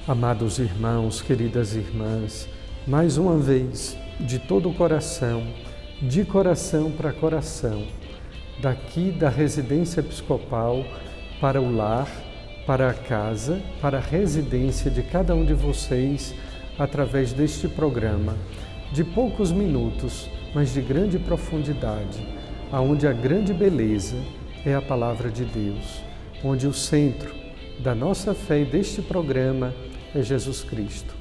Amados irmãos, queridas irmãs, mais uma vez, de todo o coração, de coração para coração, daqui da residência episcopal para o lar, para a casa, para a residência de cada um de vocês, através deste programa, de poucos minutos, mas de grande profundidade, aonde a grande beleza é a palavra de Deus, onde o centro da nossa fé e deste programa é Jesus Cristo.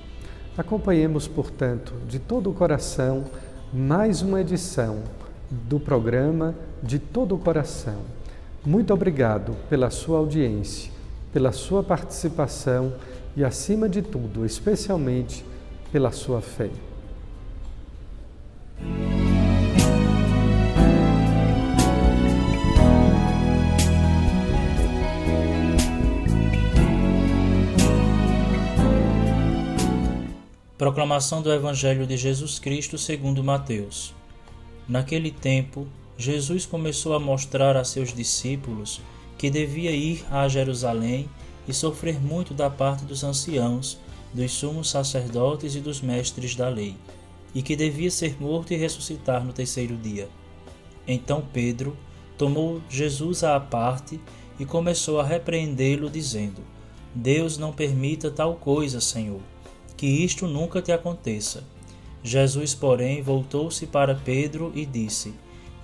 Acompanhemos, portanto, de todo o coração, mais uma edição do programa De Todo o Coração. Muito obrigado pela sua audiência, pela sua participação e, acima de tudo, especialmente, pela sua fé. Proclamação do Evangelho de Jesus Cristo segundo Mateus. Naquele tempo, Jesus começou a mostrar a seus discípulos que devia ir a Jerusalém e sofrer muito da parte dos anciãos, dos sumos sacerdotes e dos mestres da lei, e que devia ser morto e ressuscitar no terceiro dia. Então Pedro tomou Jesus à parte e começou a repreendê-lo, dizendo: Deus não permita tal coisa, Senhor, que isto nunca te aconteça. Jesus, porém, voltou-se para Pedro e disse: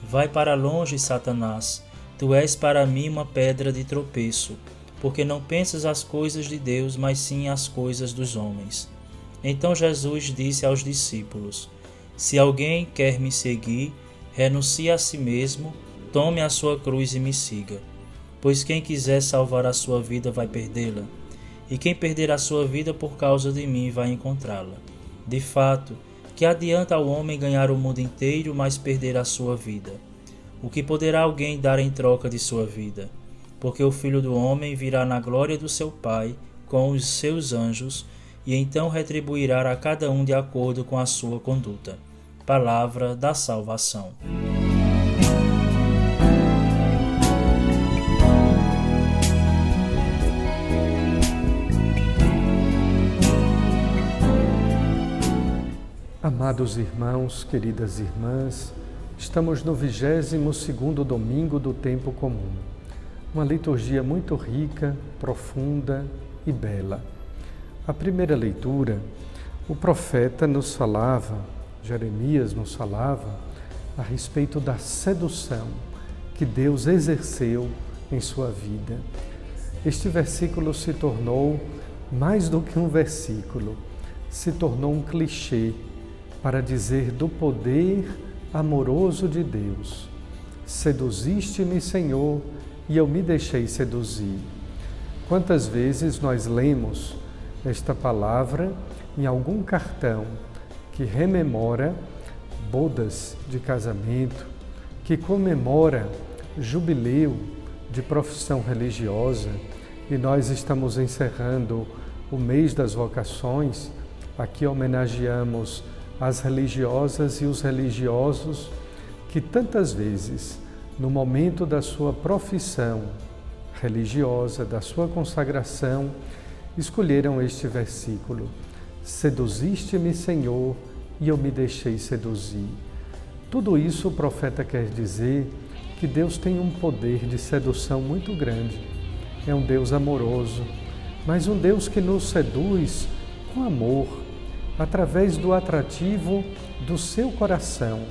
Vai para longe, Satanás, tu és para mim uma pedra de tropeço, porque não pensas as coisas de Deus, mas sim as coisas dos homens. Então Jesus disse aos discípulos: Se alguém quer me seguir, renuncie a si mesmo, tome a sua cruz e me siga. Pois quem quiser salvar a sua vida vai perdê-la, e quem perder a sua vida por causa de mim vai encontrá-la. De fato, que adianta ao homem ganhar o mundo inteiro, mas perder a sua vida? O que poderá alguém dar em troca de sua vida? Porque o Filho do Homem virá na glória do seu Pai com os seus anjos, e então retribuirá a cada um de acordo com a sua conduta. Palavra da salvação. Amados irmãos, queridas irmãs, estamos no 22º domingo do tempo comum. Uma liturgia muito rica, profunda e bela. A primeira leitura, o profeta nos falava, Jeremias nos falava, a respeito da sedução que Deus exerceu em sua vida. Este versículo se tornou mais do que um versículo, se tornou um clichê para dizer do poder amoroso de Deus. Seduziste-me, Senhor, e eu me deixei seduzir. Quantas vezes nós lemos esta palavra em algum cartão que rememora bodas de casamento, que comemora jubileu de profissão religiosa, e nós estamos encerrando o mês das vocações. Aqui homenageamos as religiosas e os religiosos que tantas vezes, no momento da sua profissão religiosa, da sua consagração, escolheram este versículo: Seduziste-me, Senhor, e eu me deixei seduzir. Tudo isso o profeta quer dizer que Deus tem um poder de sedução muito grande. É um Deus amoroso, mas um Deus que nos seduz com amor, através do atrativo do seu coração.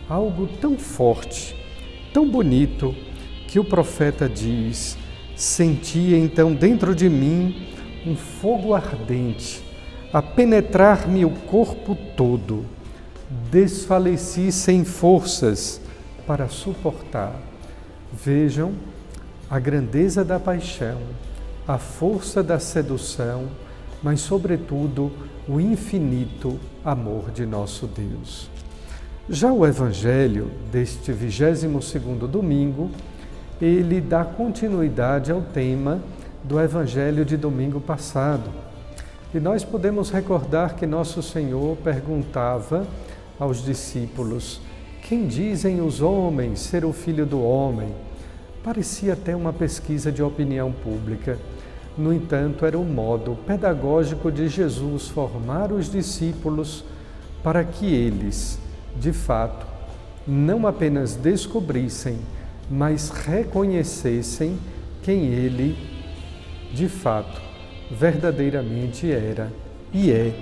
Algo tão forte, tão bonito, que o profeta diz: Senti então dentro de mim um fogo ardente, a penetrar-me o corpo todo. Desfaleci sem forças para suportar. Vejam a grandeza da paixão, a força da sedução, mas, sobretudo, o infinito amor de nosso Deus. Já o Evangelho deste 22º domingo, ele dá continuidade ao tema do Evangelho de domingo passado. E nós podemos recordar que nosso Senhor perguntava aos discípulos: quem dizem os homens ser o Filho do Homem? Parecia até uma pesquisa de opinião pública, No entanto, era o modo pedagógico de Jesus formar os discípulos para que eles, de fato, não apenas descobrissem, mas reconhecessem quem ele, de fato, verdadeiramente era e é.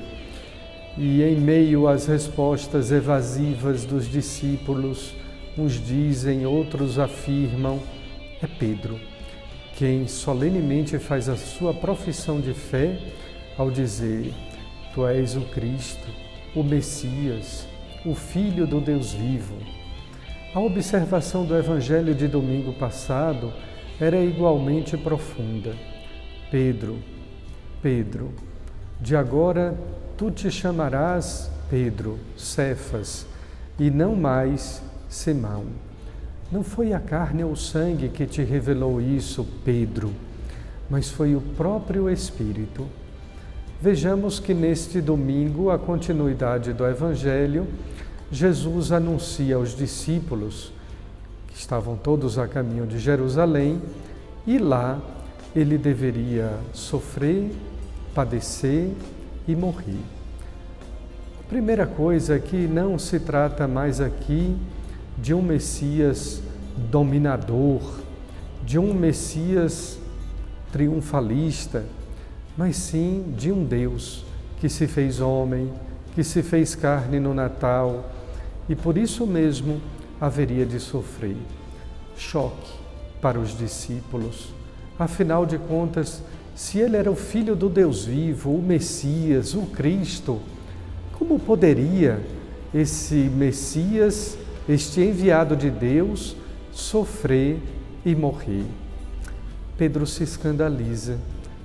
E em meio às respostas evasivas dos discípulos, uns dizem, outros afirmam, é Pedro quem solenemente faz a sua profissão de fé ao dizer: Tu és o Cristo, o Messias, o Filho do Deus vivo. A observação do Evangelho de domingo passado era igualmente profunda. Pedro, Pedro, de agora tu te chamarás Pedro, Cefas, e não mais Simão. Não foi a carne ou o sangue que te revelou isso, Pedro, mas foi o próprio Espírito. Vejamos que neste domingo, a continuidade do Evangelho, Jesus anuncia aos discípulos, que estavam todos a caminho de Jerusalém, e lá ele deveria sofrer, padecer e morrer. A primeira coisa é que não se trata mais aqui de um Messias dominador, de um Messias triunfalista, mas sim de um Deus que se fez homem, que se fez carne no Natal e por isso mesmo haveria de sofrer. Choque para os discípulos. Afinal de contas, se ele era o Filho do Deus vivo, o Messias, o Cristo, como poderia esse Messias, este enviado de Deus, sofrer e morrer? Pedro se escandaliza.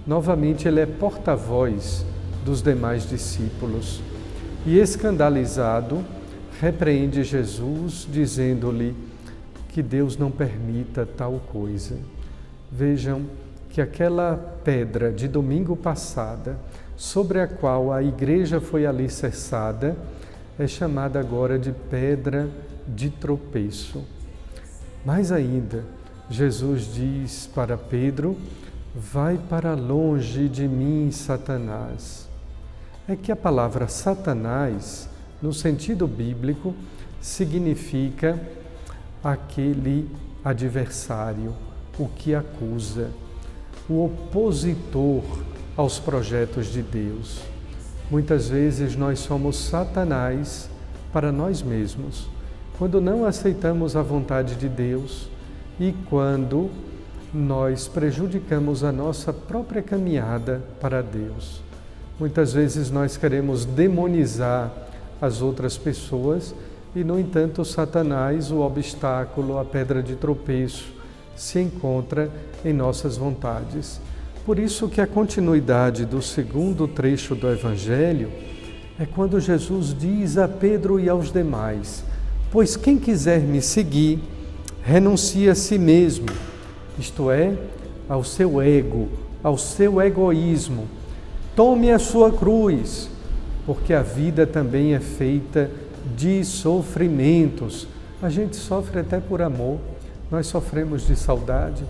Novamente ele é porta-voz dos demais discípulos. E escandalizado, repreende Jesus, dizendo-lhe que Deus não permita tal coisa. Vejam que aquela pedra de domingo passada, sobre a qual a igreja foi alicerçada, é chamada agora de pedra de tropeço. Mais ainda, Jesus diz para Pedro: vai para longe de mim, Satanás. É que a palavra Satanás, no sentido bíblico, significa aquele adversário, o que acusa, o opositor aos projetos de Deus. Muitas vezes nós somos Satanás para nós mesmos, quando não aceitamos a vontade de Deus e quando nós prejudicamos a nossa própria caminhada para Deus. Muitas vezes nós queremos demonizar as outras pessoas e, no entanto, Satanás, o obstáculo, a pedra de tropeço, se encontra em nossas vontades. Por isso que a continuidade do segundo trecho do Evangelho é quando Jesus diz a Pedro e aos demais: pois quem quiser me seguir, renuncie a si mesmo, isto é, ao seu ego, ao seu egoísmo. Tome a sua cruz, porque a vida também é feita de sofrimentos. A gente sofre até por amor, nós sofremos de saudade.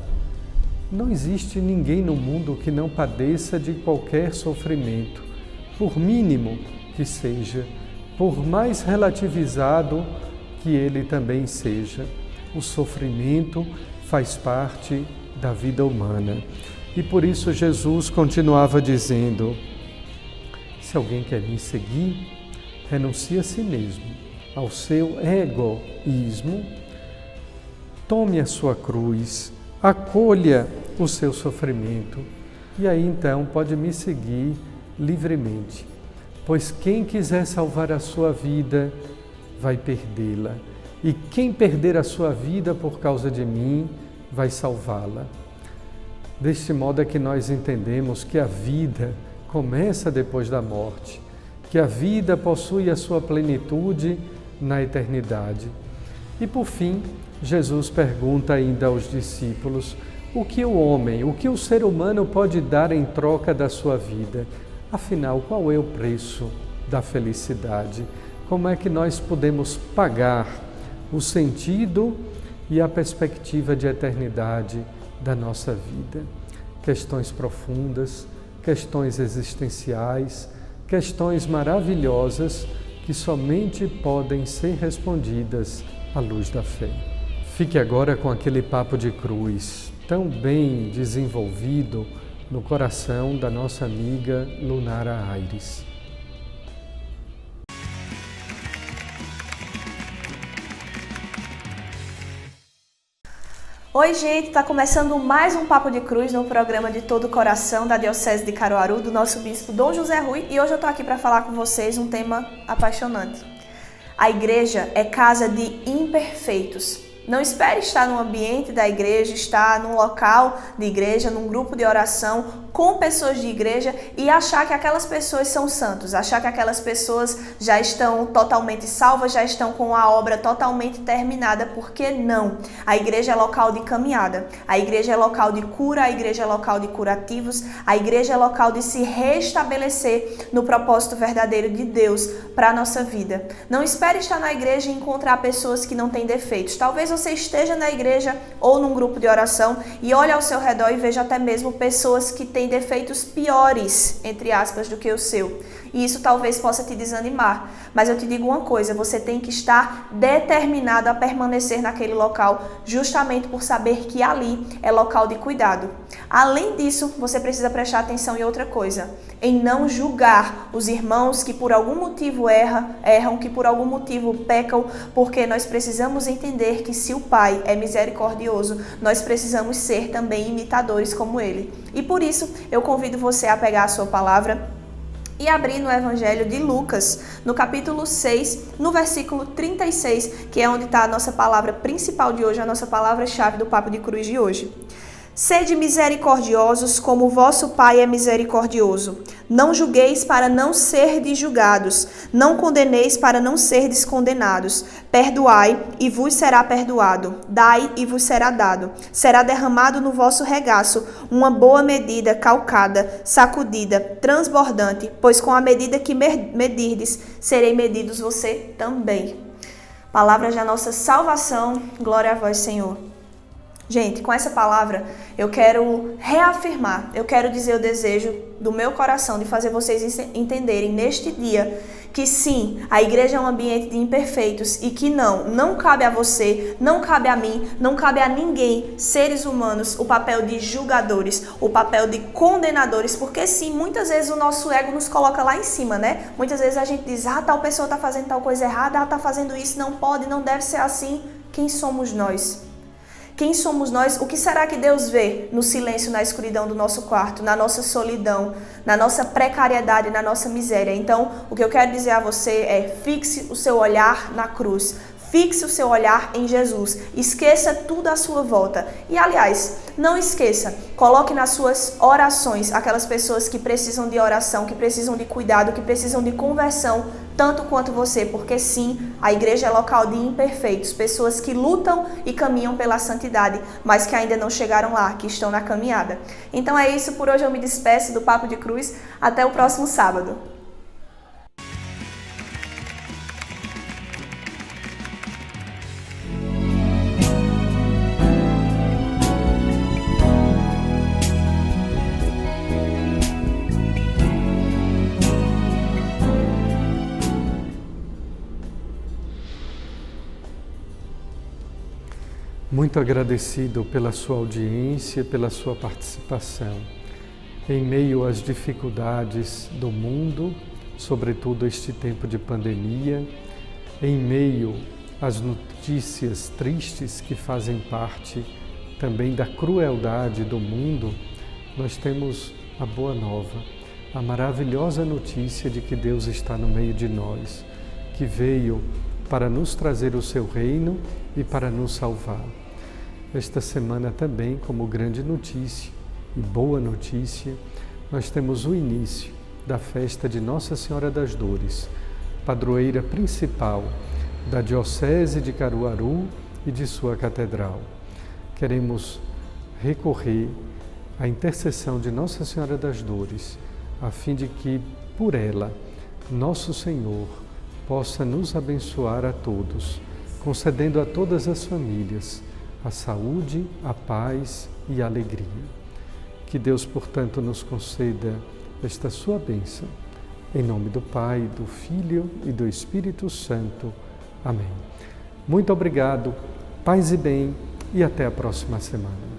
Não existe ninguém no mundo que não padeça de qualquer sofrimento, por mínimo que seja, por mais relativizado que ele também seja. O sofrimento faz parte da vida humana. E por isso Jesus continuava dizendo: se alguém quer me seguir, renuncie a si mesmo, ao seu egoísmo, tome a sua cruz, acolha o seu sofrimento, e aí então pode me seguir livremente. Pois quem quiser salvar a sua vida, vai perdê-la. E quem perder a sua vida por causa de mim, vai salvá-la. Deste modo é que nós entendemos que a vida começa depois da morte, que a vida possui a sua plenitude na eternidade. E por fim, Jesus pergunta ainda aos discípulos: o que o homem, o que o ser humano pode dar em troca da sua vida? Afinal, qual é o preço da felicidade? Como é que nós podemos pagar o sentido e a perspectiva de eternidade da nossa vida? questões profundas, questões existenciais, questões maravilhosas que somente podem ser respondidas à luz da fé. Fique agora com aquele papo de cruz tão bem desenvolvido no coração da nossa amiga Lunara Aires. Oi, gente, está começando mais um Papo de Cruz no programa de todo o coração da Diocese de Caruaru, do nosso bispo Dom José Rui, e hoje eu estou aqui para falar com vocês um tema apaixonante. A igreja é casa de imperfeitos. Não espere estar no ambiente da igreja, estar num local de igreja, num grupo de oração, com pessoas de igreja e achar que aquelas pessoas são santos, achar que aquelas pessoas já estão totalmente salvas, já estão com a obra totalmente terminada, porque não. A igreja é local de caminhada, a igreja é local de cura, a igreja é local de curativos, a igreja é local de se restabelecer no propósito verdadeiro de Deus para a nossa vida. Não espere estar na igreja e encontrar pessoas que não têm defeitos. Talvez você esteja na igreja ou num grupo de oração e olhe ao seu redor e veja até mesmo pessoas que têm defeitos piores, entre aspas, do que o seu. E isso talvez possa te desanimar. Mas eu te digo uma coisa, você tem que estar determinado a permanecer naquele local, justamente por saber que ali é local de cuidado. Além disso, você precisa prestar atenção em outra coisa, em não julgar os irmãos que por algum motivo erram, que por algum motivo pecam, porque nós precisamos entender que se o Pai é misericordioso, nós precisamos ser também imitadores como Ele. E por isso, eu convido você a pegar a sua palavra e abrir no Evangelho de Lucas, no capítulo 6, no versículo 36, que é onde está a nossa palavra principal de hoje, a nossa palavra-chave do Papo de Cruz de hoje. Sede misericordiosos como o vosso Pai é misericordioso. Não julgueis para não serdes julgados. Não condeneis para não serdes condenados. Perdoai e vos será perdoado. Dai e vos será dado. Será derramado no vosso regaço uma boa medida, calcada, sacudida, transbordante, pois com a medida que medirdes, serei medidos você também. Palavras da nossa salvação. Glória a vós, Senhor. Gente, com essa palavra eu quero reafirmar, eu quero dizer o desejo do meu coração de fazer vocês entenderem neste dia que sim, a igreja é um ambiente de imperfeitos e que não cabe a você, não cabe a mim, não cabe a ninguém, seres humanos, o papel de julgadores, o papel de condenadores, porque sim, muitas vezes o nosso ego nos coloca lá em cima, né? Muitas vezes a gente diz, tal pessoa está fazendo tal coisa errada, ela está fazendo isso, não pode, não deve ser assim. Quem somos nós? Quem somos nós? O que será que Deus vê no silêncio, na escuridão do nosso quarto, na nossa solidão, na nossa precariedade, na nossa miséria? Então, o que eu quero dizer a você é: fixe o seu olhar na cruz. Fixe o seu olhar em Jesus. Esqueça tudo à sua volta. E, aliás, não esqueça, coloque nas suas orações aquelas pessoas que precisam de oração, que precisam de cuidado, que precisam de conversão, tanto quanto você, porque sim, a igreja é local de imperfeitos, pessoas que lutam e caminham pela santidade, mas que ainda não chegaram lá, que estão na caminhada. Então é isso, por hoje eu me despeço do Papo de Cruz. Até o próximo sábado. Muito agradecido pela sua audiência, pela sua participação. Em meio às dificuldades do mundo, sobretudo este tempo de pandemia, em meio às notícias tristes que fazem parte também da crueldade do mundo, nós temos a boa nova, a maravilhosa notícia de que Deus está no meio de nós, que veio para nos trazer o seu reino e para nos salvar. Esta semana também, como grande notícia e boa notícia, nós temos o início da festa de Nossa Senhora das Dores, padroeira principal da Diocese de Caruaru e de sua Catedral. Queremos recorrer à intercessão de Nossa Senhora das Dores, a fim de que, por ela, Nosso Senhor possa nos abençoar a todos, concedendo a todas as famílias a saúde, a paz e a alegria. Que Deus, portanto, nos conceda esta sua bênção. Em nome do Pai, do Filho e do Espírito Santo. Amém. Muito obrigado, paz e bem, e até a próxima semana.